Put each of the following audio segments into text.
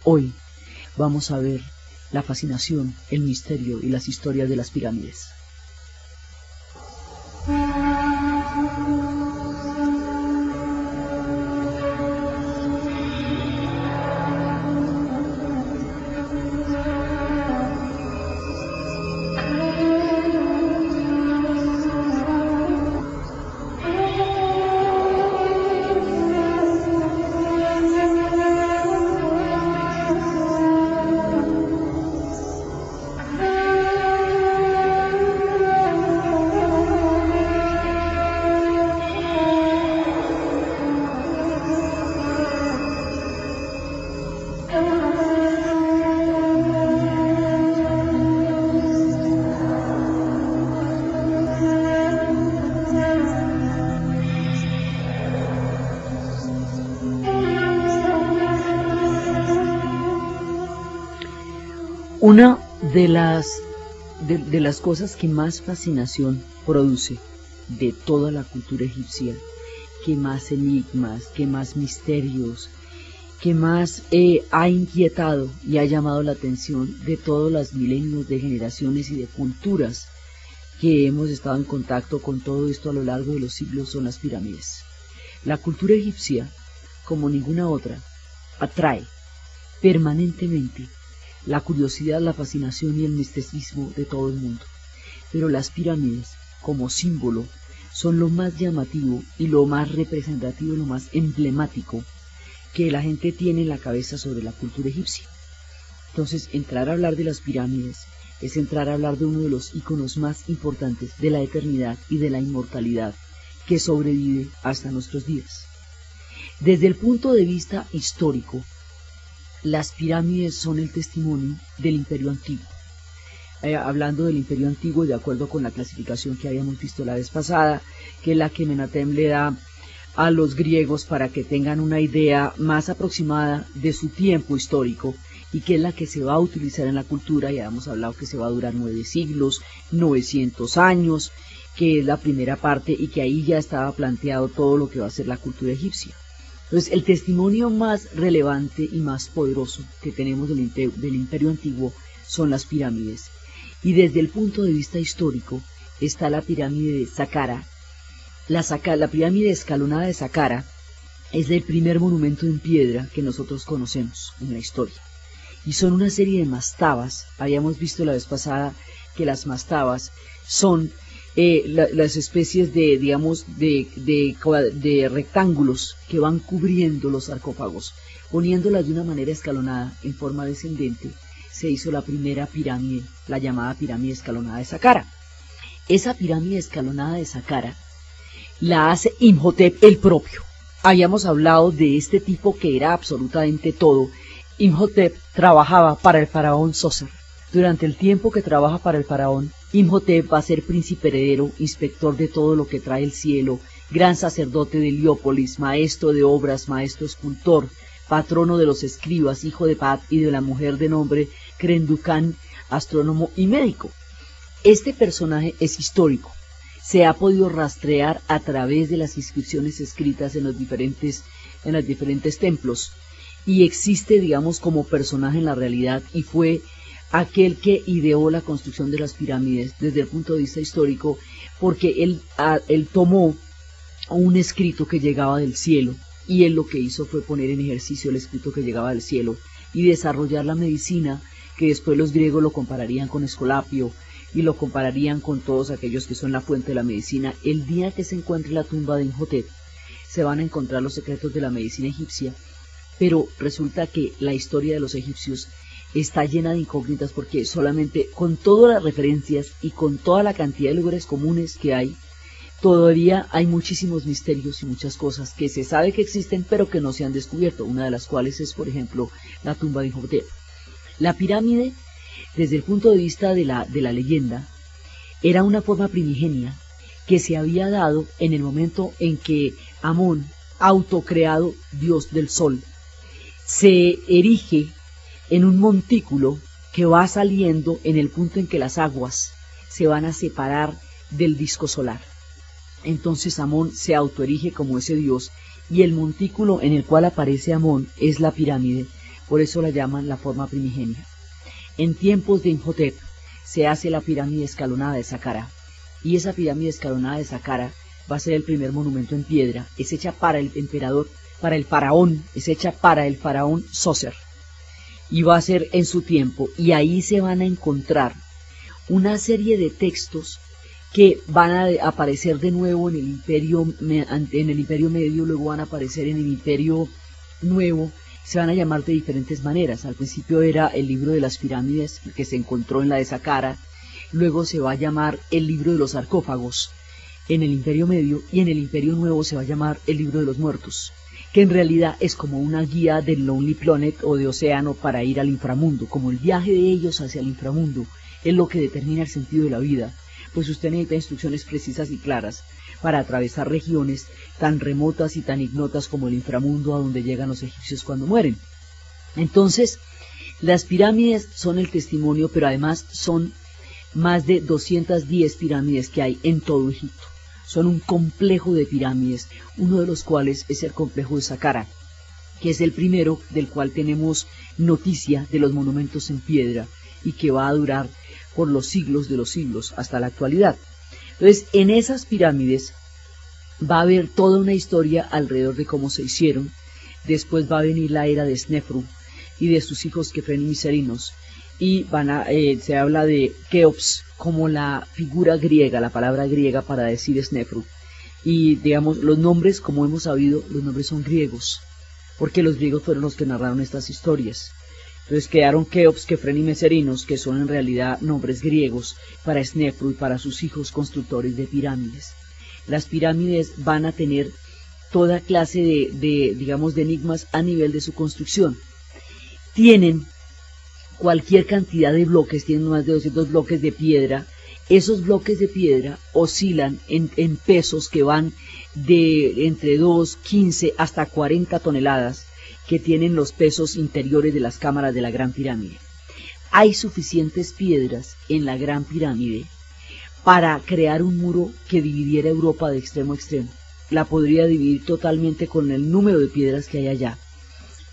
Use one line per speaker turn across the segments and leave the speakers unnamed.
Hoy vamos a ver la fascinación, el misterio y las historias de las pirámides. Una de las cosas que más fascinación produce de toda la cultura egipcia, que más enigmas, que más misterios, que más ha inquietado y ha llamado la atención de todos los milenios de generaciones y de culturas que hemos estado en contacto con todo esto a lo largo de los siglos, son las pirámides. La cultura egipcia, como ninguna otra, atrae permanentemente la curiosidad, la fascinación y el misticismo de todo el mundo. Pero las pirámides, como símbolo, son lo más llamativo y lo más representativo y lo más emblemático que la gente tiene en la cabeza sobre la cultura egipcia. Entonces, entrar a hablar de las pirámides es entrar a hablar de uno de los íconos más importantes de la eternidad y de la inmortalidad que sobrevive hasta nuestros días. Desde el punto de vista histórico, las pirámides son el testimonio del Imperio Antiguo. Hablando del Imperio Antiguo, de acuerdo con la clasificación que habíamos visto la vez pasada, que es la que Menahem le da a los griegos para que tengan una idea más aproximada de su tiempo histórico, y que es la que se va a utilizar en la cultura. Ya hemos hablado que se va a durar 9 siglos, 900 años, que es la primera parte, y que ahí ya estaba planteado todo lo que va a ser la cultura egipcia. Entonces, el testimonio más relevante y más poderoso que tenemos del Imperio Antiguo son las pirámides. Y desde el punto de vista histórico está la pirámide de Saqqara. La pirámide escalonada de Saqqara es el primer monumento en piedra que nosotros conocemos en la historia. Y son una serie de mastabas. Habíamos visto la vez pasada que las mastabas son las especies de, digamos, de rectángulos que van cubriendo los sarcófagos. Poniéndolas de una manera escalonada, en forma descendente, se hizo la primera pirámide, la llamada pirámide escalonada de Saqqara. Esa pirámide escalonada de Saqqara la hace Imhotep el propio. Habíamos hablado de este tipo que era absolutamente todo. Imhotep trabajaba para el faraón Sócer. Durante el tiempo que trabaja para el faraón, Imhotep va a ser príncipe heredero, inspector de todo lo que trae el cielo, gran sacerdote de Heliópolis, maestro de obras, maestro escultor, patrono de los escribas, hijo de Pat y de la mujer de nombre Krendukan, astrónomo y médico. Este personaje es histórico. Se ha podido rastrear a través de las inscripciones escritas en los diferentes templos, y existe, digamos, como personaje en la realidad, y fue aquel que ideó la construcción de las pirámides desde el punto de vista histórico, porque él tomó un escrito que llegaba del cielo, y él lo que hizo fue poner en ejercicio el escrito que llegaba del cielo y desarrollar la medicina, que después los griegos lo compararían con Escolapio y lo compararían con todos aquellos que son la fuente de la medicina. El día que se encuentre la tumba de Imhotep, se van a encontrar los secretos de la medicina egipcia, pero resulta que la historia de los egipcios está llena de incógnitas, porque solamente con todas las referencias y con toda la cantidad de lugares comunes que hay, todavía hay muchísimos misterios y muchas cosas que se sabe que existen pero que no se han descubierto, una de las cuales es, por ejemplo, la tumba de Imhotep. La pirámide, desde el punto de vista de la leyenda, era una forma primigenia que se había dado en el momento en que Amón, autocreado dios del sol, se erige en un montículo que va saliendo en el punto en que las aguas se van a separar del disco solar. Entonces Amón se autoerige como ese dios, y el montículo en el cual aparece Amón es la pirámide, por eso la llaman la forma primigenia. En tiempos de Imhotep se hace la pirámide escalonada de Saqqara, y esa pirámide escalonada de Saqqara va a ser el primer monumento en piedra, es hecha para el emperador, para el faraón, es hecha para el faraón Zoser, y va a ser en su tiempo, y ahí se van a encontrar una serie de textos que van a aparecer de nuevo en el Imperio Medio, luego van a aparecer en el Imperio Nuevo, se van a llamar de diferentes maneras. Al principio era el libro de las pirámides, que se encontró en la de Saqqara, luego se va a llamar el libro de los sarcófagos en el Imperio Medio, y en el Imperio Nuevo se va a llamar el libro de los muertos, que en realidad es como una guía del Lonely Planet o de océano para ir al inframundo, como el viaje de ellos hacia el inframundo es lo que determina el sentido de la vida, pues usted necesita instrucciones precisas y claras para atravesar regiones tan remotas y tan ignotas como el inframundo, a donde llegan los egipcios cuando mueren. Entonces, las pirámides son el testimonio, pero además son más de 210 pirámides que hay en todo Egipto. Son un complejo de pirámides, uno de los cuales es el complejo de Saqqara, que es el primero del cual tenemos noticia de los monumentos en piedra y que va a durar por los siglos de los siglos hasta la actualidad. Entonces, en esas pirámides va a haber toda una historia alrededor de cómo se hicieron. Después va a venir la era de Snefru y de sus hijos Kefren y Miserinos, y se habla de Keops como la figura griega, la palabra griega para decir Snefru. Y digamos, los nombres, como hemos sabido, los nombres son griegos, porque los griegos fueron los que narraron estas historias. Entonces quedaron Keops, Kefren y Meserinos, que son en realidad nombres griegos para Snefru y para sus hijos constructores de pirámides. Las pirámides van a tener toda clase digamos, de enigmas a nivel de su construcción. Tienen cualquier cantidad de bloques, tienen más de 200 bloques de piedra. Esos bloques de piedra oscilan en pesos que van de entre 2, 15 hasta 40 toneladas, que tienen los pesos interiores de las cámaras de la Gran Pirámide. Hay suficientes piedras en la Gran Pirámide para crear un muro que dividiera Europa de extremo a extremo. La podría dividir totalmente con el número de piedras que hay allá.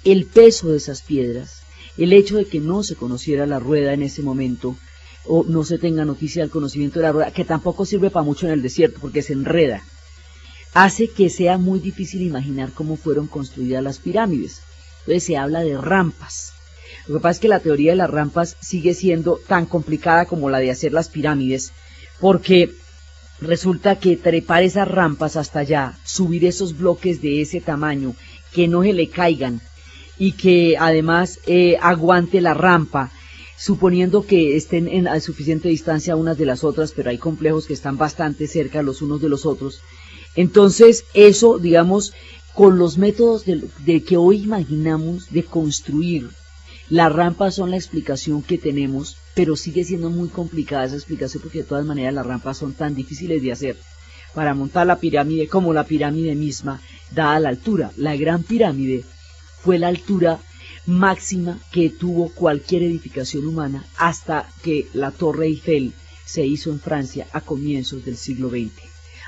El peso de esas piedras, el hecho de que no se conociera la rueda en ese momento, o no se tenga noticia del conocimiento de la rueda, que tampoco sirve para mucho en el desierto porque se enreda, hace que sea muy difícil imaginar cómo fueron construidas las pirámides. Entonces se habla de rampas. Lo que pasa es que la teoría de las rampas sigue siendo tan complicada como la de hacer las pirámides, porque resulta que trepar esas rampas hasta allá, subir esos bloques de ese tamaño, que no se le caigan, y que además aguante la rampa, suponiendo que estén a suficiente distancia unas de las otras, pero hay complejos que están bastante cerca los unos de los otros. Entonces eso, digamos, con los métodos de que hoy imaginamos de construir, las rampas son la explicación que tenemos, pero sigue siendo muy complicada esa explicación, porque de todas maneras las rampas son tan difíciles de hacer para montar la pirámide como la pirámide misma, dada la altura. La Gran Pirámide fue la altura máxima que tuvo cualquier edificación humana hasta que la Torre Eiffel se hizo en Francia a comienzos del siglo XX.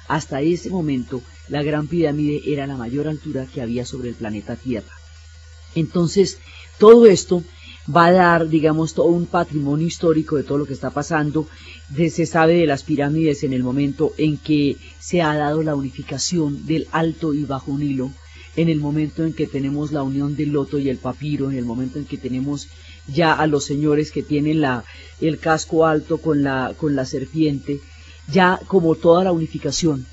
Hasta ese momento, la Gran Pirámide era la mayor altura que había sobre el planeta Tierra. Entonces, todo esto va a dar, digamos, todo un patrimonio histórico de todo lo que está pasando. Se sabe de las pirámides en el momento en que se ha dado la unificación del Alto y Bajo Nilo, en el momento en que tenemos la unión del loto y el papiro, en el momento en que tenemos ya a los señores que tienen el casco alto con la serpiente, ya como toda la unificación.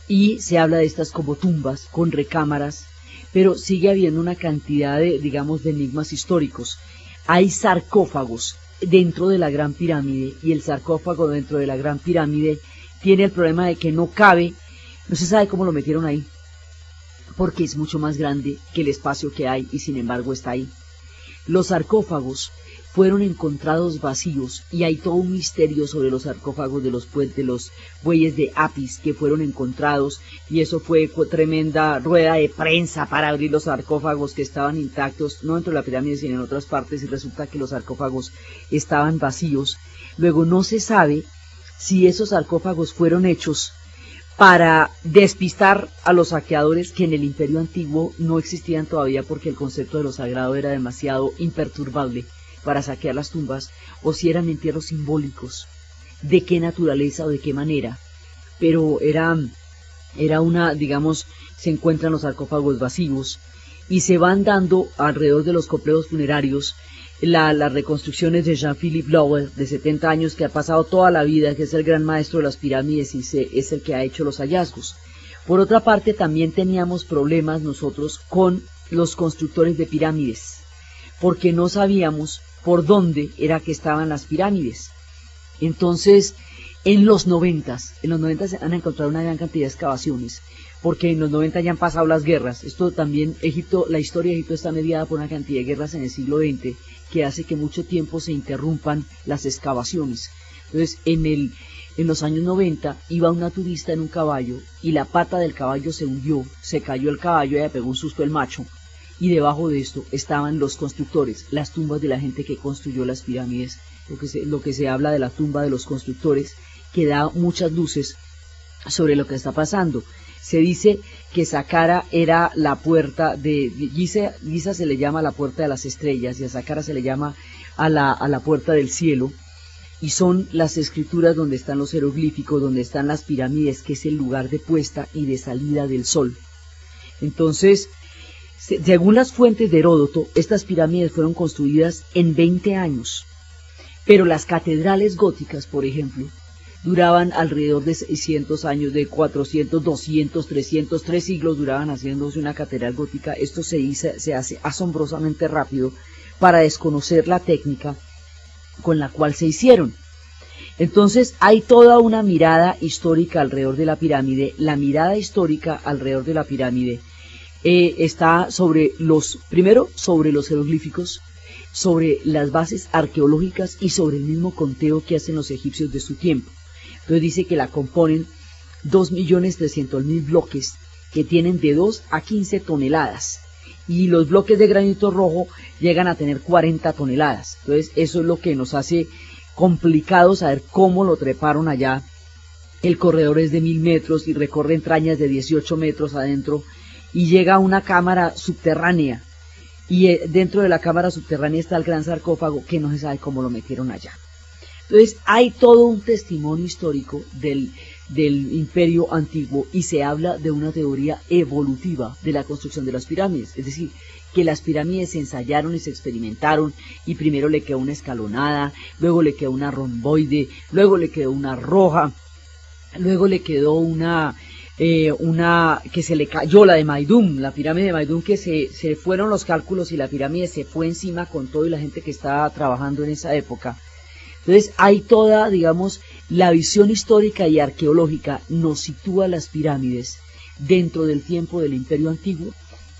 Y se habla de estas como tumbas con recámaras, pero sigue habiendo una cantidad de, digamos, de enigmas históricos. Hay sarcófagos dentro de la Gran Pirámide, y el sarcófago dentro de la Gran Pirámide tiene el problema de que no cabe, no se sabe cómo lo metieron ahí, porque es mucho más grande que el espacio que hay, y sin embargo está ahí. Los sarcófagos fueron encontrados vacíos, y hay todo un misterio sobre los sarcófagos de los bueyes de Apis que fueron encontrados, y eso fue tremenda rueda de prensa para abrir los sarcófagos que estaban intactos, no dentro de la pirámide sino en otras partes, y resulta que los sarcófagos estaban vacíos. Luego no se sabe si esos sarcófagos fueron hechos para despistar a los saqueadores que en el Imperio Antiguo no existían todavía porque el concepto de lo sagrado era demasiado imperturbable para saquear las tumbas, o si eran entierros simbólicos, de qué naturaleza o de qué manera. Pero era una, digamos, se encuentran los sarcófagos vacíos y se van dando alrededor de los complejos funerarios las reconstrucciones de Jean-Philippe Lauer, de 70 años, que ha pasado toda la vida, que es el gran maestro de las pirámides y es el que ha hecho los hallazgos. Por otra parte, también teníamos problemas nosotros con los constructores de pirámides, porque no sabíamos por dónde era que estaban las pirámides. Entonces, en los 90 se han encontrado una gran cantidad de excavaciones, porque en los 90 ya han pasado las guerras. Esto también, la historia de Egipto está mediada por una cantidad de guerras en el siglo XX, que hace que mucho tiempo se interrumpan las excavaciones. Entonces, en los años 90 iba una turista en un caballo y la pata del caballo se hundió, se cayó el caballo y le pegó un susto el macho. Y debajo de esto estaban los constructores, las tumbas de la gente que construyó las pirámides, lo que se habla de la tumba de los constructores, que da muchas luces sobre lo que está pasando. Se dice que Saqqara era la puerta de Giza se le llama la puerta de las estrellas y a Saqqara se le llama a la puerta del cielo, y son las escrituras donde están los jeroglíficos, donde están las pirámides, que es el lugar de puesta y de salida del sol. Entonces, según las fuentes de Heródoto, estas pirámides fueron construidas en 20 años, pero las catedrales góticas, por ejemplo, duraban alrededor de 600 años, de 400, 200, 300, 3 siglos duraban haciéndose una catedral gótica. Esto se hace asombrosamente rápido para desconocer la técnica con la cual se hicieron. Entonces hay toda una mirada histórica alrededor de la pirámide. La mirada histórica alrededor de la pirámide está primero sobre los jeroglíficos, sobre las bases arqueológicas y sobre el mismo conteo que hacen los egipcios de su tiempo. Entonces dice que la componen 2.300.000 bloques que tienen de 2 a 15 toneladas. Y los bloques de granito rojo llegan a tener 40 toneladas. Entonces eso es lo que nos hace complicado saber cómo lo treparon allá. El corredor es de 1000 metros y recorre entrañas de 18 metros adentro y llega a una cámara subterránea. Y dentro de la cámara subterránea está el gran sarcófago que no se sabe cómo lo metieron allá. Entonces hay todo un testimonio histórico del Imperio Antiguo y se habla de una teoría evolutiva de la construcción de las pirámides. Es decir, que las pirámides se ensayaron y se experimentaron y primero le quedó una escalonada, luego le quedó una romboide, luego le quedó una roja, luego le quedó una que se le cayó, la de Maidum, la pirámide de Maidum, que se fueron los cálculos y la pirámide se fue encima con todo y la gente que estaba trabajando en esa época. Entonces hay toda, digamos, la visión histórica y arqueológica nos sitúa las pirámides dentro del tiempo del Imperio Antiguo,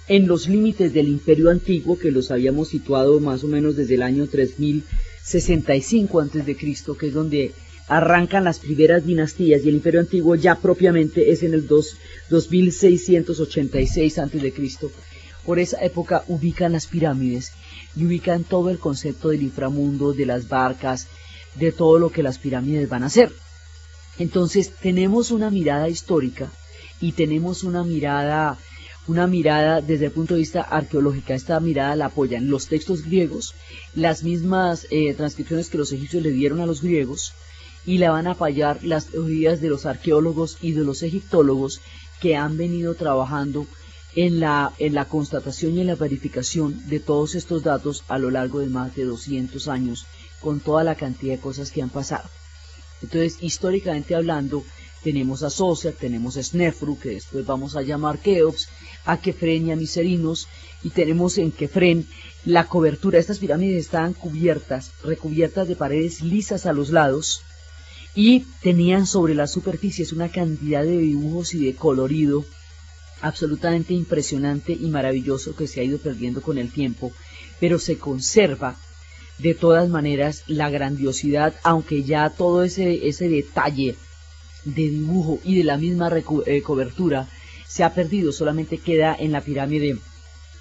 en los límites del Imperio Antiguo, que los habíamos situado más o menos desde el año 3065 a.C., que es donde arrancan las primeras dinastías, y el Imperio Antiguo ya propiamente es en el 2686 a.C. Por esa época ubican las pirámides y ubican todo el concepto del inframundo, de las barcas, de todo lo que las pirámides van a hacer. Entonces tenemos una mirada histórica y tenemos una mirada desde el punto de vista arqueológico. Esta mirada la apoyan los textos griegos, las mismas transcripciones que los egipcios le dieron a los griegos, y la van a apoyar las teorías de los arqueólogos y de los egiptólogos que han venido trabajando en la constatación y en la verificación de todos estos datos a lo largo de más de 200 años, con toda la cantidad de cosas que han pasado. Entonces, históricamente hablando, tenemos a Sócer, tenemos a Snefru, que después vamos a llamar Keops, a Kefren y a Miserinos, y tenemos en Kefren la cobertura. Estas pirámides estaban recubiertas de paredes lisas a los lados, y tenían sobre las superficies una cantidad de dibujos y de colorido absolutamente impresionante y maravilloso que se ha ido perdiendo con el tiempo, pero se conserva de todas maneras la grandiosidad, aunque ya todo ese detalle de dibujo y de la misma cobertura se ha perdido. Solamente queda en la pirámide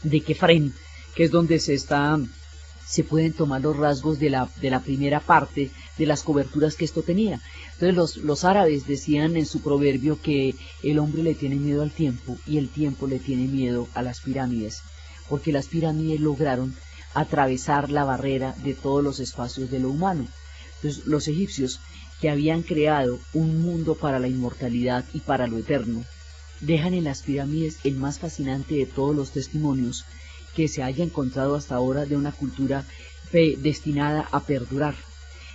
de Kefren, que es donde se está se pueden tomar los rasgos de la primera parte de las coberturas que esto tenía. Entonces los árabes decían en su proverbio que el hombre le tiene miedo al tiempo y el tiempo le tiene miedo a las pirámides, porque las pirámides lograron atravesar la barrera de todos los espacios de lo humano. Entonces los egipcios, que habían creado un mundo para la inmortalidad y para lo eterno, dejan en las pirámides el más fascinante de todos los testimonios que se haya encontrado hasta ahora de una cultura destinada a perdurar.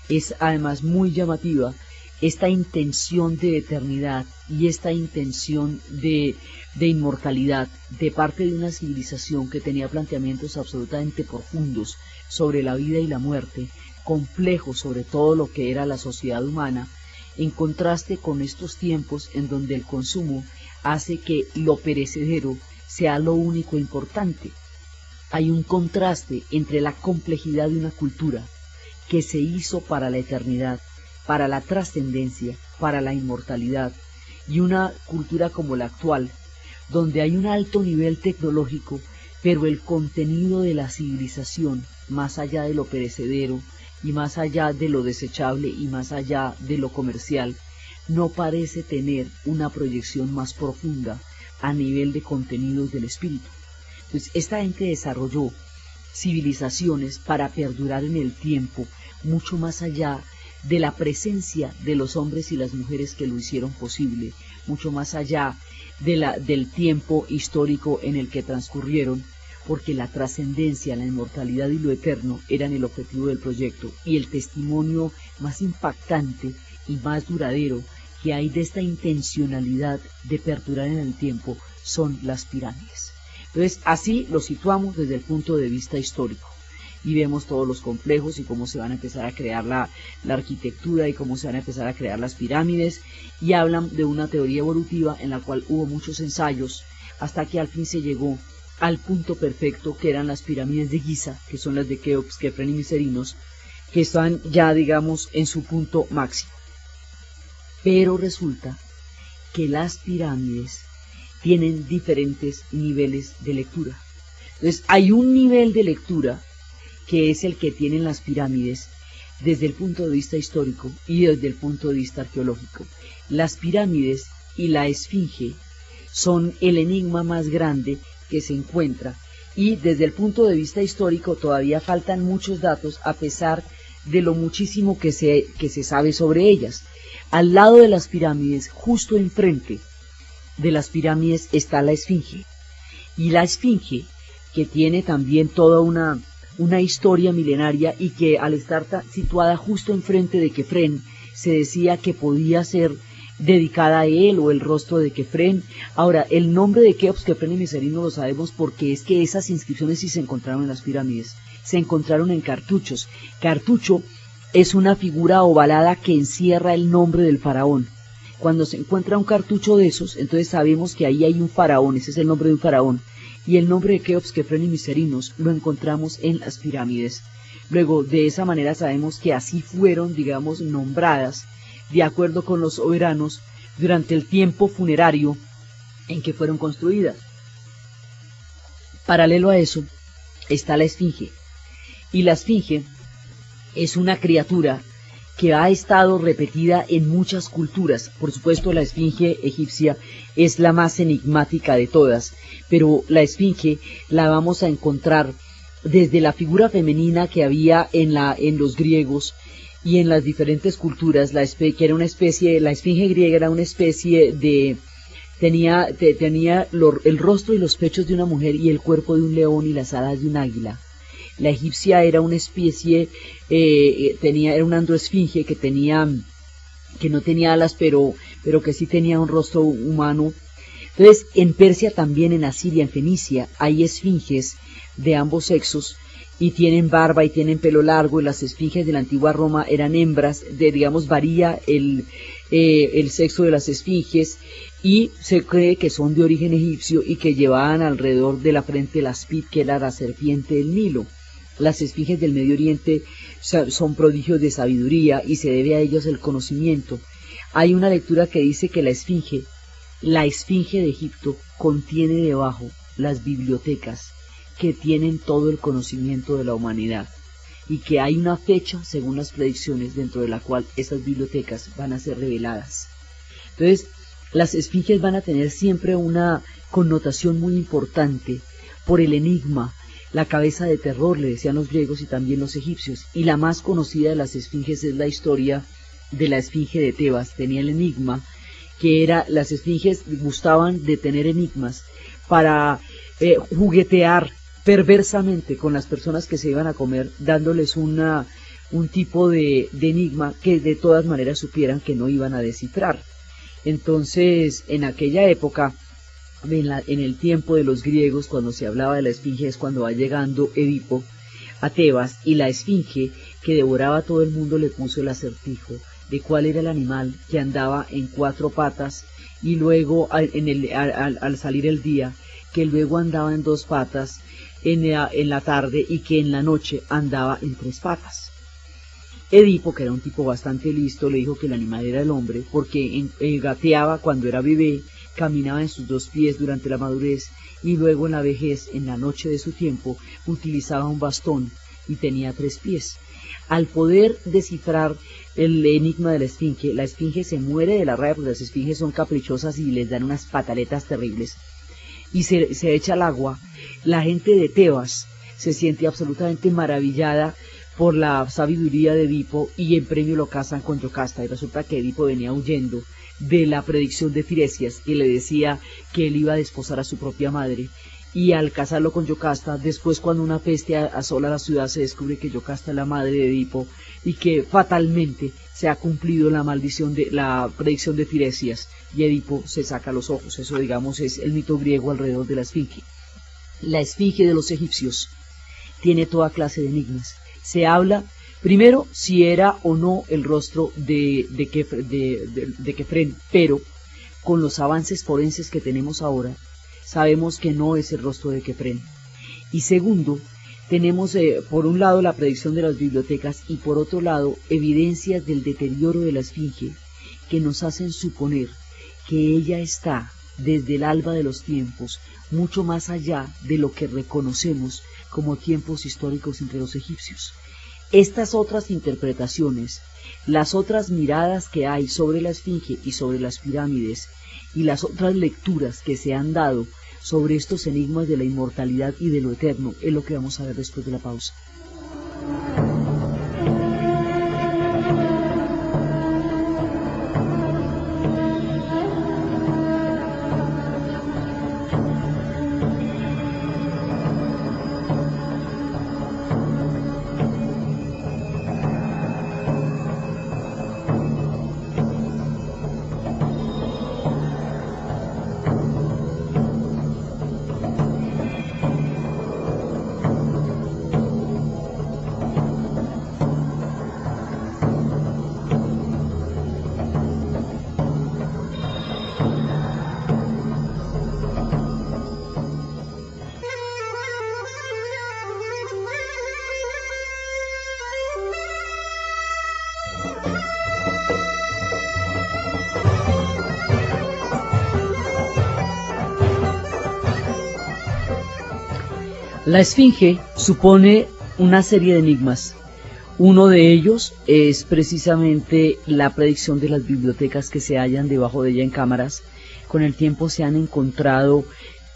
Es además muy llamativa esta intención de eternidad y esta intención de inmortalidad de parte de una civilización que tenía planteamientos absolutamente profundos sobre la vida y la muerte, complejos sobre todo lo que era la sociedad humana, en contraste con estos tiempos en donde el consumo hace que lo perecedero sea lo único importante. Hay un contraste entre la complejidad de una cultura que se hizo para la eternidad, para la trascendencia, para la inmortalidad, y una cultura como la actual, donde hay un alto nivel tecnológico, pero el contenido de la civilización, más allá de lo perecedero, y más allá de lo desechable, y más allá de lo comercial, no parece tener una proyección más profunda a nivel de contenidos del espíritu. Entonces, esta gente desarrolló civilizaciones para perdurar en el tiempo, mucho más allá de la presencia de los hombres y las mujeres que lo hicieron posible, mucho más allá del tiempo histórico en el que transcurrieron, porque la trascendencia, la inmortalidad y lo eterno eran el objetivo del proyecto, y el testimonio más impactante y más duradero que hay de esta intencionalidad de perdurar en el tiempo son las pirámides. Entonces, así lo situamos desde el punto de vista histórico y vemos todos los complejos y cómo se van a empezar a crear la arquitectura y cómo se van a empezar a crear las pirámides, y hablan de una teoría evolutiva en la cual hubo muchos ensayos hasta que al fin se llegó al punto perfecto, que eran las pirámides de Giza, que son las de Keops, Kefren y Miserinos, que están ya, digamos, en su punto máximo. Pero resulta que las pirámides tienen diferentes niveles de lectura. Entonces, hay un nivel de lectura que es el que tienen las pirámides desde el punto de vista histórico y desde el punto de vista arqueológico. Las pirámides y la esfinge son el enigma más grande que se encuentra, y desde el punto de vista histórico todavía faltan muchos datos a pesar de lo muchísimo que se sabe sobre ellas. Al lado de las pirámides, justo enfrente de las pirámides, está la esfinge, y la esfinge, que tiene también toda una historia milenaria, y que al estar situada justo enfrente de Kefren, se decía que podía ser dedicada a él o el rostro de Kefren. Ahora, el nombre de Keops, Kefren y Miserino lo sabemos porque es que esas inscripciones sí se encontraron en las pirámides, se encontraron en cartuchos. Cartucho es una figura ovalada que encierra el nombre del faraón. Cuando se encuentra un cartucho de esos, entonces sabemos que ahí hay un faraón, ese es el nombre de un faraón, y el nombre de Keops, Kefren y Miserinos lo encontramos en las pirámides. Luego, de esa manera sabemos que así fueron, digamos, nombradas de acuerdo con los soberanos durante el tiempo funerario en que fueron construidas. Paralelo a eso está la esfinge, y la esfinge es una criatura que ha estado repetida en muchas culturas. Por supuesto, la esfinge egipcia es la más enigmática de todas, pero la esfinge la vamos a encontrar desde la figura femenina que había en los griegos y en las diferentes culturas. La esfinge griega era una especie de tenía el rostro y los pechos de una mujer y el cuerpo de un león y las alas de un águila. La egipcia era una especie, era una androesfinge que no tenía alas, pero que sí tenía un rostro humano. Entonces, en Persia también, en Asiria, en Fenicia, hay esfinges de ambos sexos, y tienen barba y tienen pelo largo, y las esfinges de la antigua Roma eran hembras, digamos, varía el sexo de las esfinges, y se cree que son de origen egipcio y que llevaban alrededor de la frente la Aspid, que era la serpiente del Nilo. Las esfinges del Medio Oriente son prodigios de sabiduría y se debe a ellos el conocimiento. Hay una lectura que dice que la esfinge de Egipto contiene debajo las bibliotecas que tienen todo el conocimiento de la humanidad. y que hay una fecha, según las predicciones, dentro de la cual estas bibliotecas van a ser reveladas. Entonces, las esfinges van a tener siempre una connotación muy importante por el enigma, la cabeza de terror, le decían los griegos y también los egipcios, y la más conocida de las esfinges es la historia de la esfinge de Tebas. Tenía el enigma, que era, las esfinges gustaban de tener enigmas para juguetear perversamente con las personas que se iban a comer, dándoles un tipo de enigma que de todas maneras supieran que no iban a descifrar. Entonces, en aquella época, en el tiempo de los griegos, cuando se hablaba de la esfinge, es cuando va llegando Edipo a Tebas, y la esfinge que devoraba a todo el mundo le puso el acertijo de cuál era el animal que andaba en 4 patas, y luego al salir el día, que luego andaba en 2 patas en la tarde, y que en la noche andaba en 3 patas. Edipo, que era un tipo bastante listo, le dijo que el animal era el hombre, porque gateaba cuando era bebé, caminaba en sus 2 pies durante la madurez, y luego en la vejez, en la noche de su tiempo, utilizaba un bastón y tenía 3 pies. Al poder descifrar el enigma de la esfinge se muere de la rabia, porque las esfinges son caprichosas y les dan unas pataletas terribles, y se echa al agua. La gente de Tebas se siente absolutamente maravillada por la sabiduría de Edipo, y en premio lo casan con Yocasta, y resulta que Edipo venía huyendo de la predicción de Tiresias, que le decía que él iba a desposar a su propia madre, y al casarlo con Yocasta, después cuando una peste asola la ciudad, se descubre que Yocasta es la madre de Edipo, y que fatalmente se ha cumplido la maldición de la predicción de Tiresias, y Edipo se saca los ojos. Eso, digamos, es el mito griego alrededor de la esfinge. La esfinge de los egipcios tiene toda clase de enigmas. Se habla, primero, si era o no el rostro de Kefren, pero con los avances forenses que tenemos ahora, sabemos que no es el rostro de Kefren. Y segundo, tenemos por un lado la predicción de las bibliotecas, y por otro lado evidencias del deterioro de la esfinge que nos hacen suponer que ella está desde el alba de los tiempos, mucho más allá de lo que reconocemos como tiempos históricos entre los egipcios. Estas otras interpretaciones, las otras miradas que hay sobre la esfinge y sobre las pirámides, y las otras lecturas que se han dado sobre estos enigmas de la inmortalidad y de lo eterno, es lo que vamos a ver después de la pausa. La esfinge supone una serie de enigmas. Uno de ellos es precisamente la predicción de las bibliotecas que se hallan debajo de ella en cámaras. Con el tiempo se han encontrado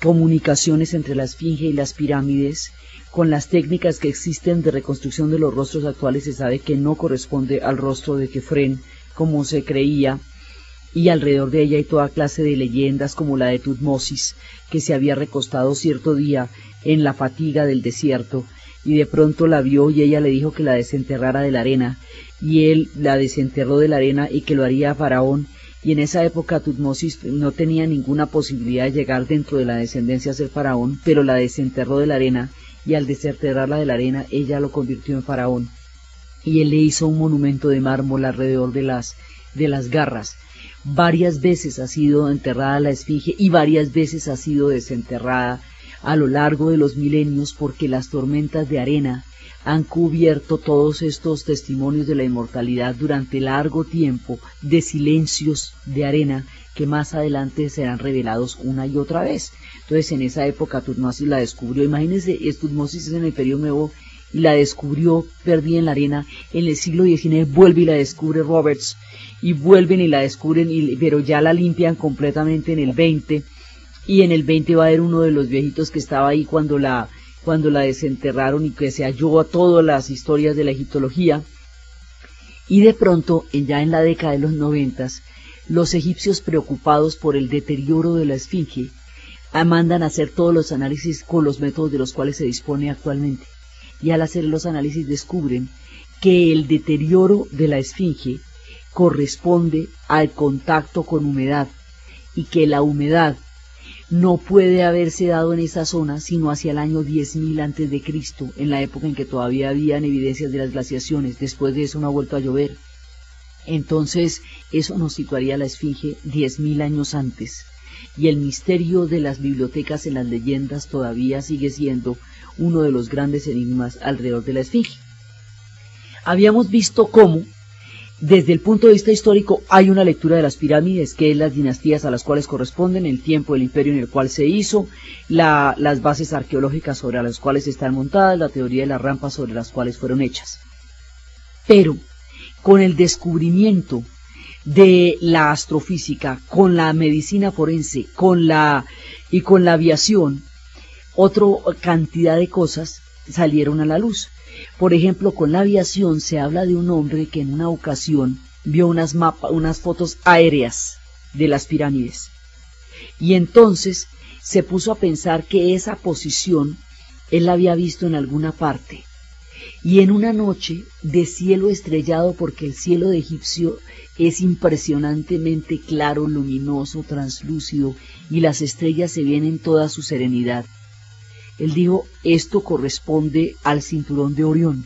comunicaciones entre la esfinge y las pirámides. Con las técnicas que existen de reconstrucción de los rostros actuales se sabe que no corresponde al rostro de Kefren como se creía, y alrededor de ella hay toda clase de leyendas, como la de Tutmosis, que se había recostado cierto día en la fatiga del desierto, y de pronto la vio, y ella le dijo que la desenterrara de la arena, y él la desenterró de la arena y que lo haría a Faraón, y en esa época Tutmosis no tenía ninguna posibilidad de llegar dentro de la descendencia a ser Faraón, pero la desenterró de la arena, y al desenterrarla de la arena ella lo convirtió en Faraón, y él le hizo un monumento de mármol alrededor de las garras. Varias veces ha sido enterrada la esfinge y varias veces ha sido desenterrada a lo largo de los milenios, porque las tormentas de arena han cubierto todos estos testimonios de la inmortalidad durante largo tiempo de silencios de arena que más adelante serán revelados una y otra vez. Entonces en esa época Tutmosis la descubrió. Imagínense, Tutmosis es en el periodo nuevo y la descubrió perdida en la arena. En el siglo XIX vuelve y la descubre Roberts, y vuelven y la descubren, pero ya la limpian completamente en el 20, y en el 20 va a haber uno de los viejitos que estaba ahí cuando la desenterraron y que se halló a todas las historias de la egiptología. Y de pronto, ya en la década de los 90, los egipcios, preocupados por el deterioro de la esfinge, mandan a hacer todos los análisis con los métodos de los cuales se dispone actualmente. Y al hacer los análisis descubren que el deterioro de la esfinge corresponde al contacto con humedad, y que la humedad no puede haberse dado en esa zona sino hacia el año 10.000 antes de Cristo, en la época en que todavía habían evidencias de las glaciaciones. Después de eso no ha vuelto a llover. Entonces eso nos situaría a la esfinge 10.000 años antes. Y el misterio de las bibliotecas en las leyendas todavía sigue siendo uno de los grandes enigmas alrededor de la esfinge. Habíamos visto cómo, desde el punto de vista histórico, hay una lectura de las pirámides, que es las dinastías a las cuales corresponden, el tiempo del imperio en el cual se hizo, las bases arqueológicas sobre las cuales están montadas, la teoría de las rampas sobre las cuales fueron hechas. Pero, con el descubrimiento de la astrofísica, con la medicina forense, con la aviación, otra cantidad de cosas salieron a la luz. Por ejemplo, con la aviación se habla de un hombre que en una ocasión vio unas fotos aéreas de las pirámides. Y entonces se puso a pensar que esa posición él la había visto en alguna parte. Y en una noche de cielo estrellado, porque el cielo de egipcio es impresionantemente claro, luminoso, translúcido, y las estrellas se ven en toda su serenidad. Él dijo, esto corresponde al cinturón de Orión.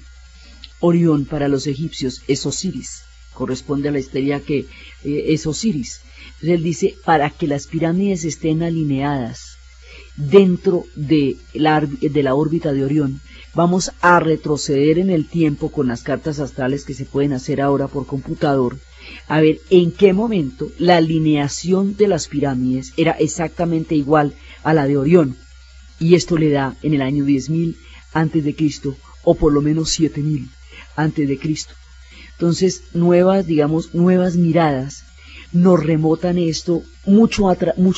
Orión para los egipcios es Osiris, corresponde a la estrella que es Osiris. Entonces él dice, para que las pirámides estén alineadas dentro de la órbita de Orión, vamos a retroceder en el tiempo con las cartas astrales que se pueden hacer ahora por computador, a ver en qué momento la alineación de las pirámides era exactamente igual a la de Orión. Y esto le da en el año 10.000 antes de Cristo, o por lo menos 7.000 antes de Cristo. Entonces, nuevas miradas nos remotan esto mucho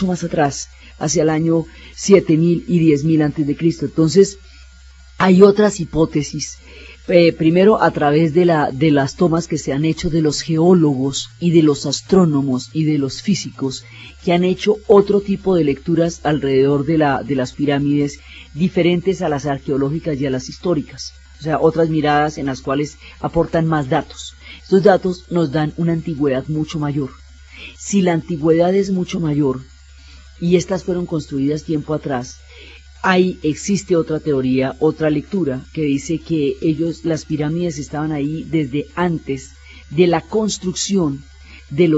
más atrás, hacia el año 7.000 y 10.000 antes de Cristo. Entonces, hay otras hipótesis. Primero, a través de las tomas que se han hecho de los geólogos y de los astrónomos y de los físicos, que han hecho otro tipo de lecturas alrededor de las pirámides, diferentes a las arqueológicas y a las históricas. O sea, otras miradas en las cuales aportan más datos. Estos datos nos dan una antigüedad mucho mayor. Si la antigüedad es mucho mayor, y estas fueron construidas tiempo atrás, existe otra teoría, otra lectura, que dice que las pirámides estaban ahí desde antes de la construcción de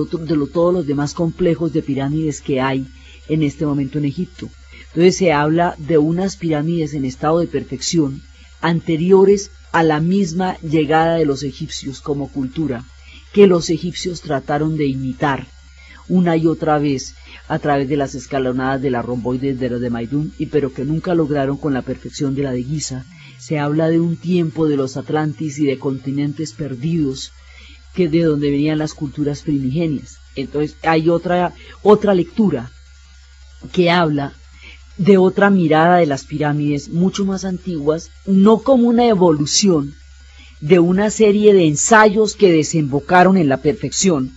todos los demás complejos de pirámides que hay en este momento en Egipto. Entonces se habla de unas pirámides en estado de perfección, anteriores a la misma llegada de los egipcios como cultura, que los egipcios trataron de imitar una y otra vez a través de las escalonadas de la romboides de la de Maidún, pero que nunca lograron con la perfección de la de Giza. Se habla de un tiempo de los Atlantis y de continentes perdidos, que de donde venían las culturas primigenias. Entonces hay otra lectura que habla de otra mirada de las pirámides mucho más antiguas, no como una evolución de una serie de ensayos que desembocaron en la perfección,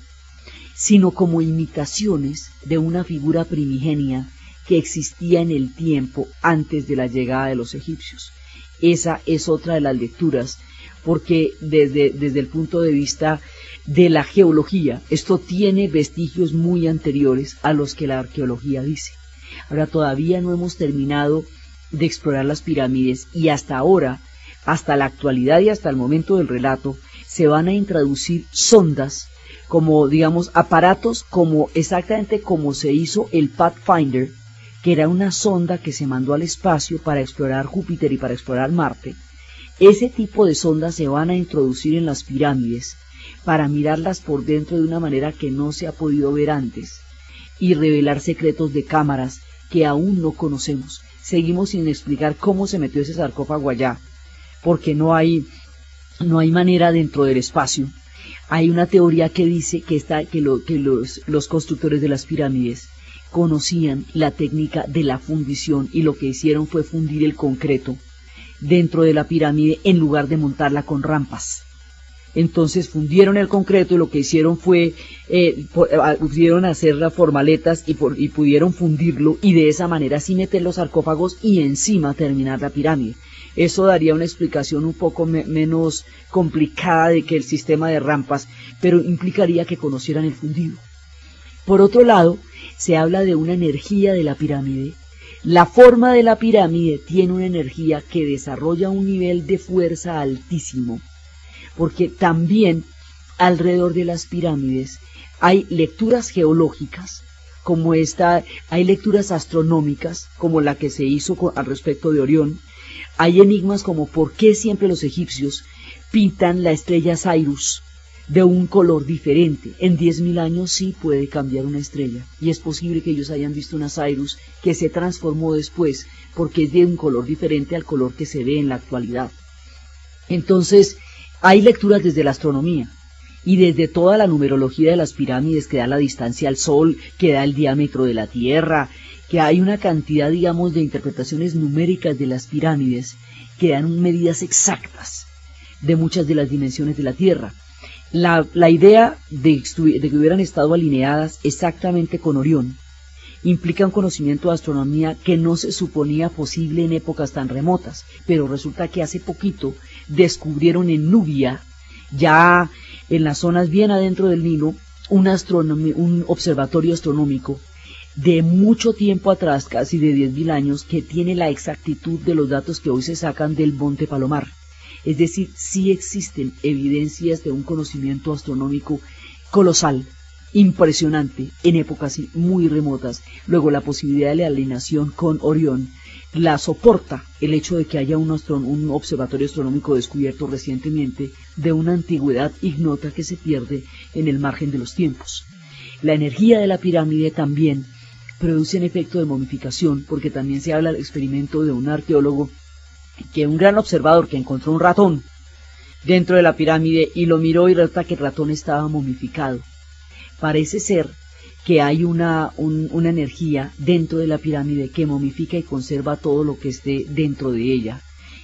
sino como imitaciones de una figura primigenia que existía en el tiempo antes de la llegada de los egipcios. Esa es otra de las lecturas, porque desde el punto de vista de la geología, esto tiene vestigios muy anteriores a los que la arqueología dice. Ahora todavía no hemos terminado de explorar las pirámides, y hasta ahora, hasta la actualidad y hasta el momento del relato, se van a introducir sondas, como digamos aparatos, como exactamente como se hizo el Pathfinder, que era una sonda que se mandó al espacio para explorar Júpiter y para explorar Marte. Ese tipo de sondas se van a introducir en las pirámides para mirarlas por dentro de una manera que no se ha podido ver antes y revelar secretos de cámaras que aún no conocemos. Seguimos sin explicar cómo se metió ese sarcófago allá. porque no hay manera dentro del espacio. Hay una teoría que dice que los constructores de las pirámides conocían la técnica de la fundición y lo que hicieron fue fundir el concreto dentro de la pirámide en lugar de montarla con rampas. Entonces fundieron el concreto y lo que hicieron fue, pudieron hacer las formaletas y pudieron fundirlo y de esa manera sí meter los sarcófagos y encima terminar la pirámide. Eso daría una explicación un poco menos complicada de que el sistema de rampas, pero implicaría que conocieran el fundido. Por otro lado, se habla de una energía de la pirámide. La forma de la pirámide tiene una energía que desarrolla un nivel de fuerza altísimo, porque también alrededor de las pirámides hay lecturas geológicas, como esta, hay lecturas astronómicas, como la que se hizo al respecto de Orión. Hay enigmas como por qué siempre los egipcios pintan la estrella Sirius de un color diferente. En 10.000 años sí puede cambiar una estrella, y es posible que ellos hayan visto una Sirius que se transformó después, porque es de un color diferente al color que se ve en la actualidad. Entonces, hay lecturas desde la astronomía, y desde toda la numerología de las pirámides que da la distancia al Sol, que da el diámetro de la Tierra, que hay una cantidad, digamos, de interpretaciones numéricas de las pirámides que dan medidas exactas de muchas de las dimensiones de la Tierra. La idea de que hubieran estado alineadas exactamente con Orión implica un conocimiento de astronomía que no se suponía posible en épocas tan remotas, pero resulta que hace poquito descubrieron en Nubia, ya en las zonas bien adentro del Nilo, un observatorio astronómico de mucho tiempo atrás, casi de 10.000 años, que tiene la exactitud de los datos que hoy se sacan del Monte Palomar. Es decir, sí existen evidencias de un conocimiento astronómico colosal, impresionante, en épocas muy remotas. Luego, la posibilidad de la alineación con Orión la soporta el hecho de que haya un observatorio astronómico descubierto recientemente de una antigüedad ignota que se pierde en el margen de los tiempos. La energía de la pirámide también produce un efecto de momificación, porque también se habla del experimento de un arqueólogo, que un gran observador que encontró un ratón dentro de la pirámide y lo miró y resulta que el ratón estaba momificado. Parece ser que hay una energía dentro de la pirámide que momifica y conserva todo lo que esté dentro de ella.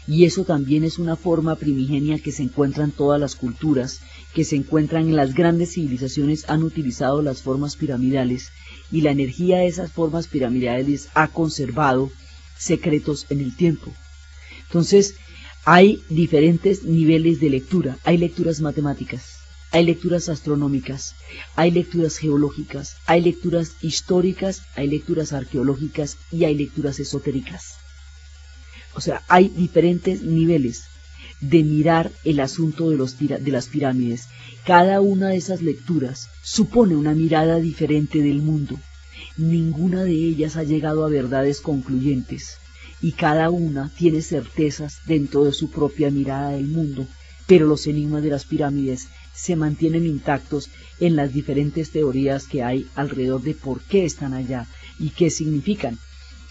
Y eso también es una forma primigenia que se encuentra en todas las culturas, que se encuentran en las grandes civilizaciones, han utilizado las formas piramidales, y la energía de esas formas piramidales ha conservado secretos en el tiempo. Entonces, hay diferentes niveles de lectura. Hay lecturas matemáticas, hay lecturas astronómicas, hay lecturas geológicas, hay lecturas históricas, hay lecturas arqueológicas y hay lecturas esotéricas. O sea, hay diferentes niveles de mirar el asunto de las pirámides. Cada una de esas lecturas supone una mirada diferente del mundo. Ninguna de ellas ha llegado a verdades concluyentes, y cada una tiene certezas dentro de su propia mirada del mundo, pero los enigmas de las pirámides se mantienen intactos en las diferentes teorías que hay alrededor de por qué están allá y qué significan.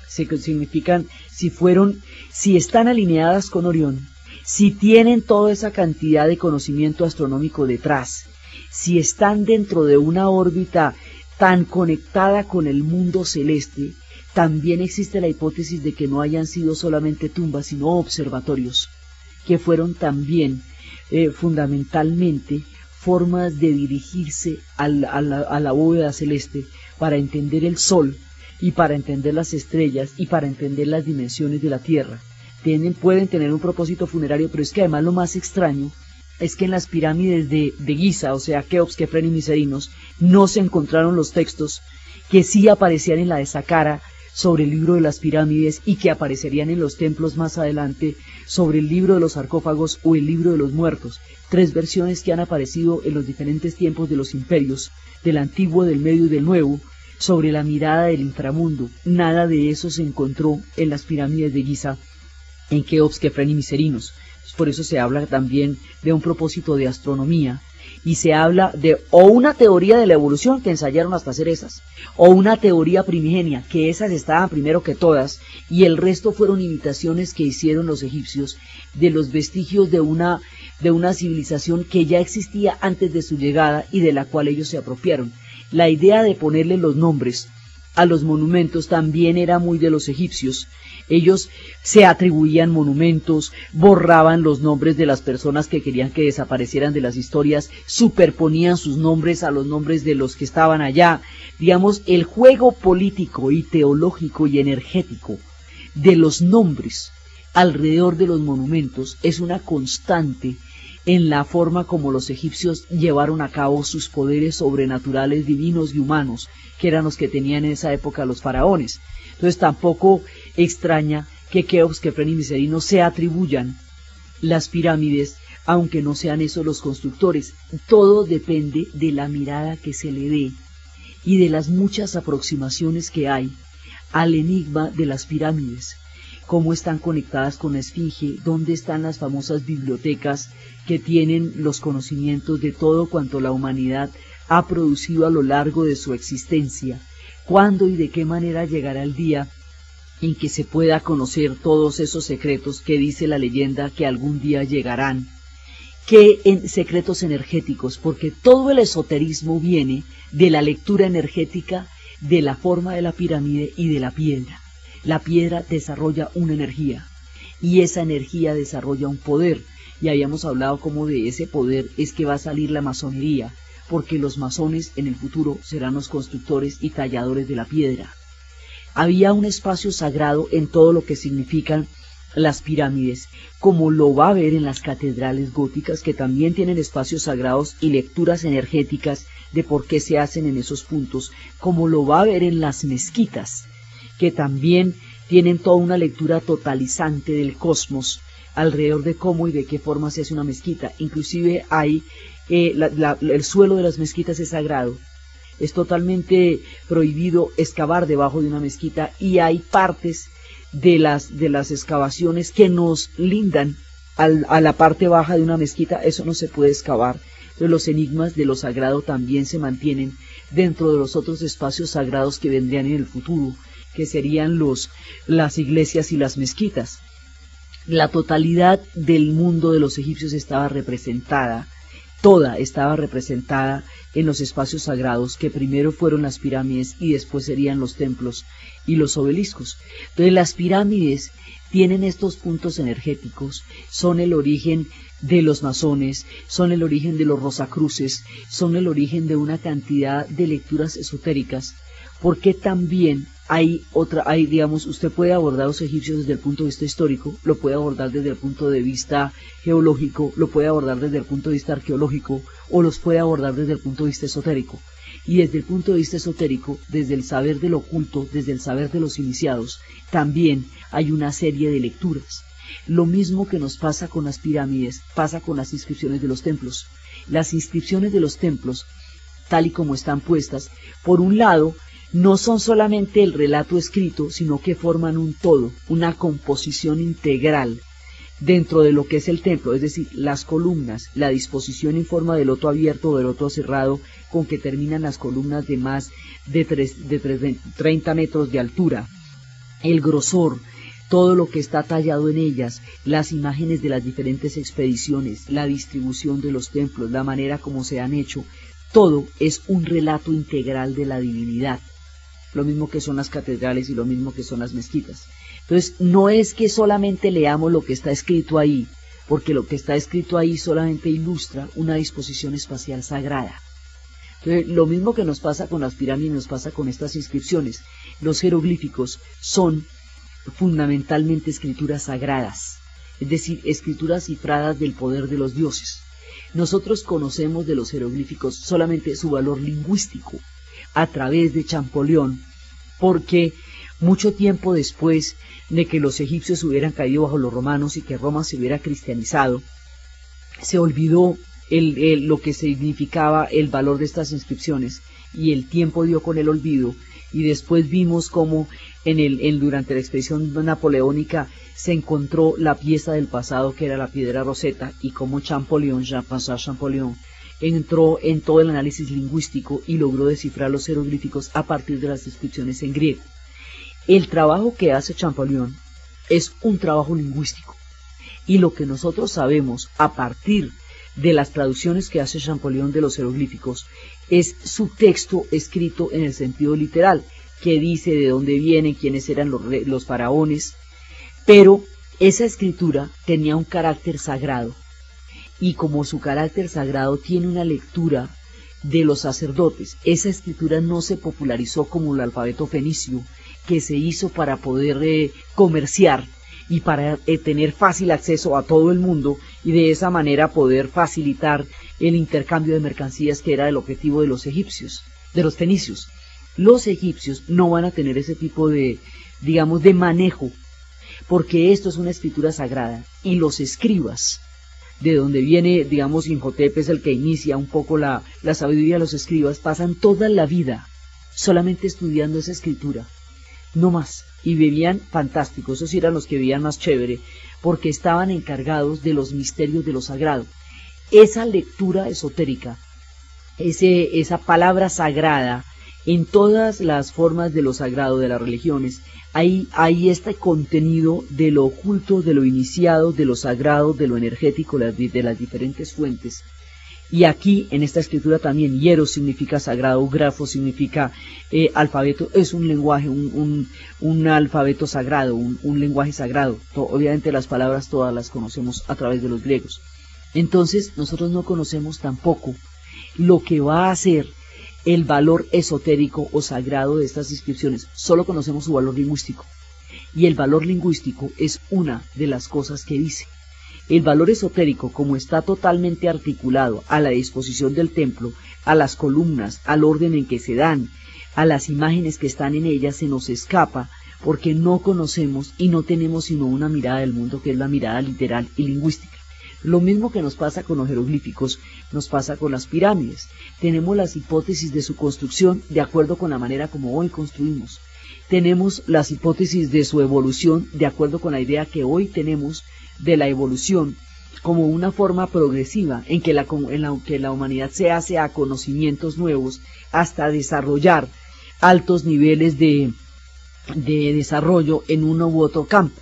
Significan si están alineadas con Orión, si tienen toda esa cantidad de conocimiento astronómico detrás, si están dentro de una órbita tan conectada con el mundo celeste. También existe la hipótesis de que no hayan sido solamente tumbas, sino observatorios, que fueron también fundamentalmente formas de dirigirse a la bóveda celeste para entender el Sol y para entender las estrellas y para entender las dimensiones de la Tierra. Pueden tener un propósito funerario, pero es que además lo más extraño es que en las pirámides de Giza, o sea, Keops, Kefren y Miserinos, no se encontraron los textos que sí aparecían en la de Saqqara sobre el libro de las pirámides y que aparecerían en los templos más adelante sobre el libro de los sarcófagos o el libro de los muertos. 3 versiones que han aparecido en los diferentes tiempos de los imperios, del antiguo, del medio y del nuevo, sobre la mirada del inframundo. Nada de eso se encontró en las pirámides de Giza, en Keops, Kefren y Miserinos. Por eso se habla también de un propósito de astronomía y se habla de o una teoría de la evolución, que ensayaron hasta hacer esas, o una teoría primigenia, que esas estaban primero que todas, y el resto fueron imitaciones que hicieron los egipcios de los vestigios de una civilización que ya existía antes de su llegada y de la cual ellos se apropiaron. La idea de ponerle los nombres a los monumentos también era muy de los egipcios. Ellos se atribuían monumentos, borraban los nombres de las personas que querían que desaparecieran de las historias, superponían sus nombres a los nombres de los que estaban allá. Digamos, el juego político y teológico y energético de los nombres alrededor de los monumentos es una constante en la forma como los egipcios llevaron a cabo sus poderes sobrenaturales, divinos y humanos, que eran los que tenían en esa época los faraones. Entonces tampoco extraña que Keops, Kefren y Micerino se atribuyan las pirámides, aunque no sean esos los constructores. Todo depende de la mirada que se le dé y de las muchas aproximaciones que hay al enigma de las pirámides. Cómo están conectadas con la esfinge, dónde están las famosas bibliotecas que tienen los conocimientos de todo cuanto la humanidad ha producido a lo largo de su existencia. ¿Cuándo y de qué manera llegará el día en que se pueda conocer todos esos secretos que dice la leyenda que algún día llegarán? ¿Qué secretos energéticos? Porque todo el esoterismo viene de la lectura energética de la forma de la pirámide y de la piedra. La piedra desarrolla una energía y esa energía desarrolla un poder, y habíamos hablado como de ese poder es que va a salir la masonería, porque los masones en el futuro serán los constructores y talladores de la piedra. Había un espacio sagrado en todo lo que significan las pirámides, como lo va a ver en las catedrales góticas, que también tienen espacios sagrados y lecturas energéticas de por qué se hacen en esos puntos, como lo va a ver en las mezquitas, que también tienen toda una lectura totalizante del cosmos alrededor de cómo y de qué forma se hace una mezquita. Inclusive hay el suelo de las mezquitas es sagrado, es totalmente prohibido excavar debajo de una mezquita, y hay partes de las excavaciones que nos lindan a la parte baja de una mezquita, eso no se puede excavar. Entonces los enigmas de lo sagrado también se mantienen dentro de los otros espacios sagrados que vendrían en el futuro, que serían las iglesias y las mezquitas. La totalidad del mundo de los egipcios estaba representada, toda estaba representada en los espacios sagrados, que primero fueron las pirámides y después serían los templos y los obeliscos. Entonces las pirámides tienen estos puntos energéticos, son el origen de los masones, son el origen de los rosacruces, son el origen de una cantidad de lecturas esotéricas, porque también digamos, usted puede abordar a los egipcios desde el punto de vista histórico, lo puede abordar desde el punto de vista geológico, lo puede abordar desde el punto de vista arqueológico, o los puede abordar desde el punto de vista esotérico. Y desde el punto de vista esotérico, desde el saber del oculto, desde el saber de los iniciados, también hay una serie de lecturas. Lo mismo que nos pasa con las pirámides, pasa con las inscripciones de los templos. Las inscripciones de los templos, tal y como están puestas, por un lado, no son solamente el relato escrito, sino que forman un todo, una composición integral dentro de lo que es el templo, es decir, las columnas, la disposición en forma de loto abierto o de loto cerrado, con que terminan las columnas de más de 30 metros de altura, el grosor, todo lo que está tallado en ellas, las imágenes de las diferentes expediciones, la distribución de los templos, la manera como se han hecho, todo es un relato integral de la divinidad. Lo mismo que son las catedrales y lo mismo que son las mezquitas. Entonces, no es que solamente leamos lo que está escrito ahí, porque lo que está escrito ahí solamente ilustra una disposición espacial sagrada. Entonces, lo mismo que nos pasa con las pirámides, nos pasa con estas inscripciones. Los jeroglíficos son fundamentalmente escrituras sagradas, es decir, escrituras cifradas del poder de los dioses. Nosotros conocemos de los jeroglíficos solamente su valor lingüístico, a través de Champollion, porque mucho tiempo después de que los egipcios hubieran caído bajo los romanos y que Roma se hubiera cristianizado, se olvidó lo que significaba el valor de estas inscripciones, y el tiempo dio con el olvido, y después vimos cómo durante la expedición napoleónica se encontró la pieza del pasado que era la piedra Rosetta, y cómo Champollion, Jean-François Champollion, entró en todo el análisis lingüístico y logró descifrar los jeroglíficos a partir de las descripciones en griego. El trabajo que hace Champollion es un trabajo lingüístico, y lo que nosotros sabemos a partir de las traducciones que hace Champollion de los jeroglíficos es su texto escrito en el sentido literal, que dice de dónde vienen, quiénes eran los faraones, pero esa escritura tenía un carácter sagrado, y como su carácter sagrado tiene una lectura de los sacerdotes, esa escritura no se popularizó como el alfabeto fenicio, que se hizo para poder comerciar y para tener fácil acceso a todo el mundo y de esa manera poder facilitar el intercambio de mercancías, que era el objetivo de los egipcios, de los fenicios. Los egipcios no van a tener ese tipo de, digamos, de manejo, porque esto es una escritura sagrada, y los escribas, de donde viene, digamos, Imhotep es el que inicia un poco la sabiduría de los escribas, pasan toda la vida solamente estudiando esa escritura, no más, y vivían fantástico. Esos eran los que vivían más chévere, porque estaban encargados de los misterios de lo sagrado. Esa lectura esotérica, esa palabra sagrada, en todas las formas de lo sagrado de las religiones, hay este contenido de lo oculto, de lo iniciado, de lo sagrado, de lo energético, de las diferentes fuentes. Y aquí, en esta escritura también, hieros significa sagrado, grafo significa alfabeto, es un lenguaje, un alfabeto sagrado, un lenguaje sagrado. Obviamente las palabras todas las conocemos a través de los griegos. Entonces, nosotros no conocemos tampoco lo que va a ser el valor esotérico o sagrado de estas inscripciones, solo conocemos su valor lingüístico. Y el valor lingüístico es una de las cosas que dice. El valor esotérico, como está totalmente articulado a la disposición del templo, a las columnas, al orden en que se dan, a las imágenes que están en ellas, se nos escapa porque no conocemos y no tenemos sino una mirada del mundo, que es la mirada literal y lingüística. Lo mismo que nos pasa con los jeroglíficos, nos pasa con las pirámides. Tenemos las hipótesis de su construcción de acuerdo con la manera como hoy construimos. Tenemos las hipótesis de su evolución de acuerdo con la idea que hoy tenemos de la evolución como una forma progresiva en que la humanidad se hace a conocimientos nuevos hasta desarrollar altos niveles de desarrollo en uno u otro campo.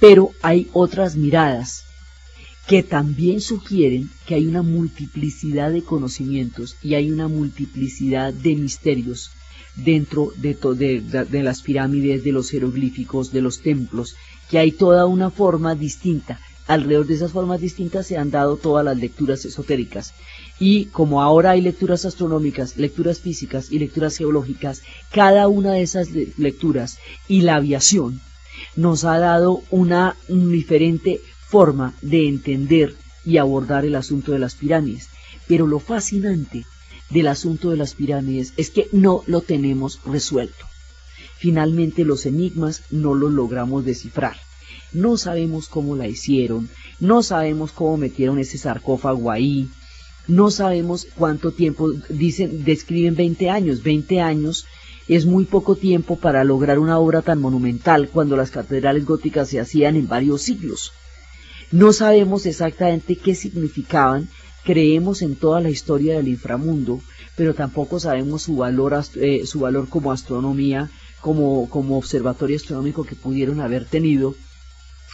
Pero hay otras miradas que también sugieren que hay una multiplicidad de conocimientos y hay una multiplicidad de misterios dentro de las pirámides, de los jeroglíficos, de los templos, que hay toda una forma distinta. Alrededor de esas formas distintas se han dado todas las lecturas esotéricas. Y como ahora hay lecturas astronómicas, lecturas físicas y lecturas geológicas, cada una de esas lecturas y la aviación nos ha dado una diferente forma de entender y abordar el asunto de las pirámides. Pero lo fascinante del asunto de las pirámides es que no lo tenemos resuelto. Finalmente los enigmas no los logramos descifrar. No sabemos cómo la hicieron, no sabemos cómo metieron ese sarcófago ahí, no sabemos cuánto tiempo, describen 20 años. 20 años es muy poco tiempo para lograr una obra tan monumental cuando las catedrales góticas se hacían en varios siglos. No sabemos exactamente qué significaban, creemos en toda la historia del inframundo, pero tampoco sabemos su valor como astronomía, como observatorio astronómico que pudieron haber tenido.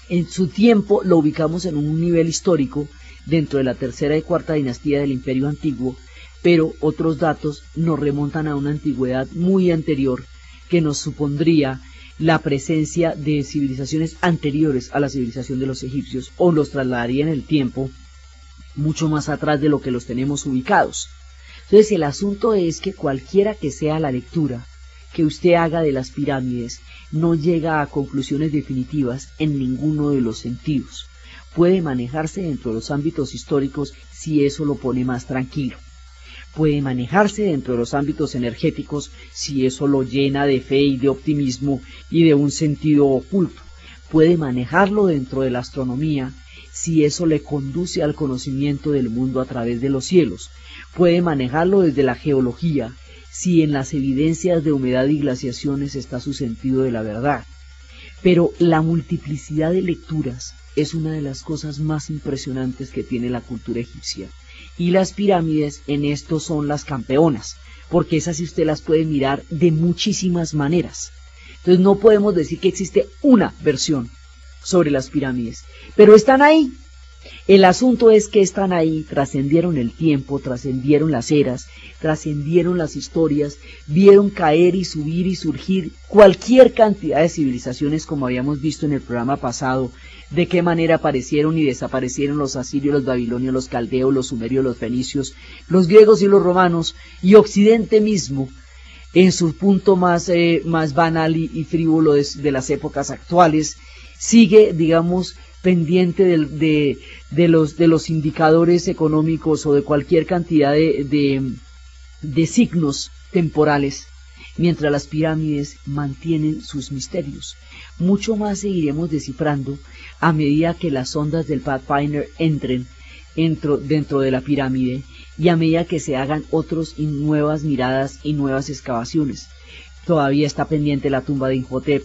En su tiempo lo ubicamos en un nivel histórico dentro de la tercera y cuarta dinastía del Imperio Antiguo, pero otros datos nos remontan a una antigüedad muy anterior que nos supondría la presencia de civilizaciones anteriores a la civilización de los egipcios, o los trasladaría en el tiempo mucho más atrás de lo que los tenemos ubicados. Entonces el asunto es que cualquiera que sea la lectura que usted haga de las pirámides, no llega a conclusiones definitivas en ninguno de los sentidos. Puede manejarse dentro de los ámbitos históricos si eso lo pone más tranquilo. Puede manejarse dentro de los ámbitos energéticos si eso lo llena de fe y de optimismo y de un sentido oculto. Puede manejarlo dentro de la astronomía si eso le conduce al conocimiento del mundo a través de los cielos. Puede manejarlo desde la geología si en las evidencias de humedad y glaciaciones está su sentido de la verdad. Pero la multiplicidad de lecturas es una de las cosas más impresionantes que tiene la cultura egipcia. Y las pirámides en esto son las campeonas, porque esas sí usted las puede mirar de muchísimas maneras. Entonces no podemos decir que existe una versión sobre las pirámides, pero están ahí. El asunto es que están ahí, trascendieron el tiempo, trascendieron las eras, trascendieron las historias, vieron caer y subir y surgir cualquier cantidad de civilizaciones, como habíamos visto en el programa pasado, de qué manera aparecieron y desaparecieron los asirios, los babilonios, los caldeos, los sumerios, los fenicios, los griegos y los romanos, y Occidente mismo, en su punto más banal y frívolo de las épocas actuales, sigue, digamos, pendiente de los indicadores económicos o de cualquier cantidad de signos temporales, mientras las pirámides mantienen sus misterios. Mucho más seguiremos descifrando a medida que las ondas del Pathfinder entren dentro de la pirámide y a medida que se hagan otros y nuevas miradas y nuevas excavaciones. Todavía está pendiente la tumba de Imhotep,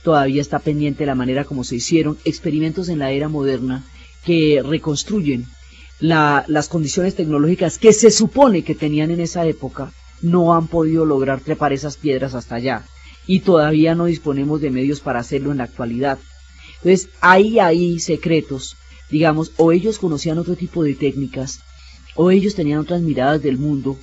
todavía está pendiente la manera como se hicieron experimentos en la era moderna que reconstruyen las condiciones tecnológicas que se supone que tenían en esa época. No han podido lograr trepar esas piedras hasta allá y todavía no disponemos de medios para hacerlo en la actualidad. Entonces hay secretos, digamos, o ellos conocían otro tipo de técnicas o ellos tenían otras miradas del mundo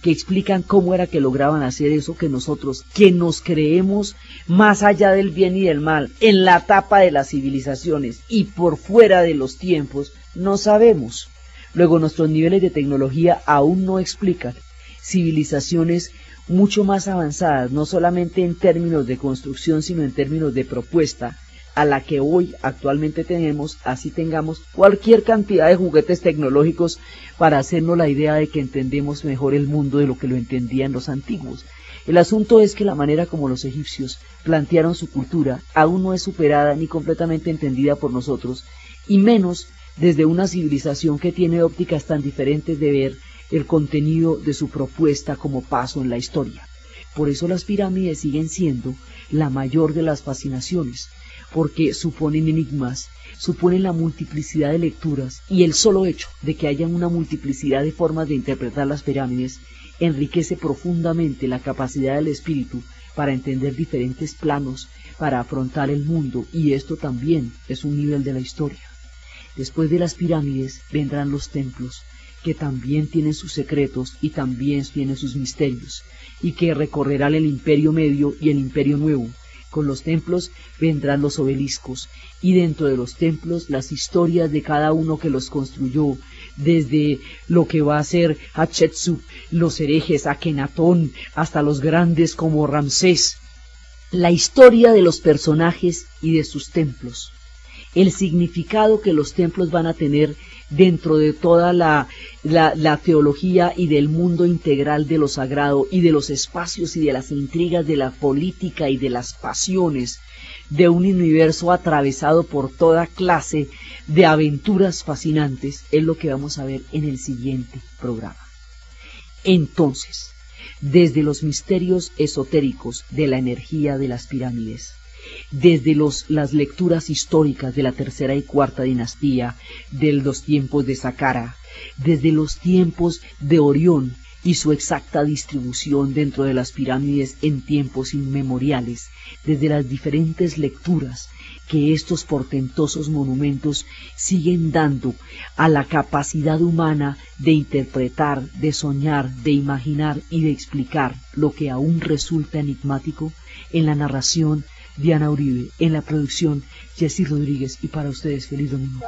que explican cómo era que lograban hacer eso que nosotros, que nos creemos más allá del bien y del mal, en la tapa de las civilizaciones y por fuera de los tiempos, no sabemos. Luego nuestros niveles de tecnología aún no explican civilizaciones mucho más avanzadas, no solamente en términos de construcción, sino en términos de propuesta, a la que hoy actualmente tenemos, así tengamos cualquier cantidad de juguetes tecnológicos para hacernos la idea de que entendemos mejor el mundo de lo que lo entendían los antiguos. El asunto es que la manera como los egipcios plantearon su cultura aún no es superada ni completamente entendida por nosotros, y menos desde una civilización que tiene ópticas tan diferentes de ver el contenido de su propuesta como paso en la historia. Por eso las pirámides siguen siendo la mayor de las fascinaciones, porque suponen enigmas, suponen la multiplicidad de lecturas, y el solo hecho de que haya una multiplicidad de formas de interpretar las pirámides enriquece profundamente la capacidad del espíritu para entender diferentes planos, para afrontar el mundo, y esto también es un nivel de la historia. Después de las pirámides vendrán los templos, que también tienen sus secretos y también tienen sus misterios, y que recorrerán el Imperio Medio y el Imperio Nuevo. Con los templos vendrán los obeliscos, y dentro de los templos las historias de cada uno que los construyó, desde lo que va a ser Hatshepsut, los herejes Akenatón, hasta los grandes como Ramsés. La historia de los personajes y de sus templos, el significado que los templos van a tener dentro de toda la teología y del mundo integral de lo sagrado y de los espacios y de las intrigas de la política y de las pasiones de un universo atravesado por toda clase de aventuras fascinantes, es lo que vamos a ver en el siguiente programa. Entonces, desde los misterios esotéricos de la energía de las pirámides, desde las lecturas históricas de la tercera y cuarta dinastía, de los tiempos de Saqqara, desde los tiempos de Orión y su exacta distribución dentro de las pirámides en tiempos inmemoriales, desde las diferentes lecturas que estos portentosos monumentos siguen dando a la capacidad humana de interpretar, de soñar, de imaginar y de explicar lo que aún resulta enigmático. En la narración, Diana Uribe, en la producción, Jessy Rodríguez, y para ustedes, feliz domingo.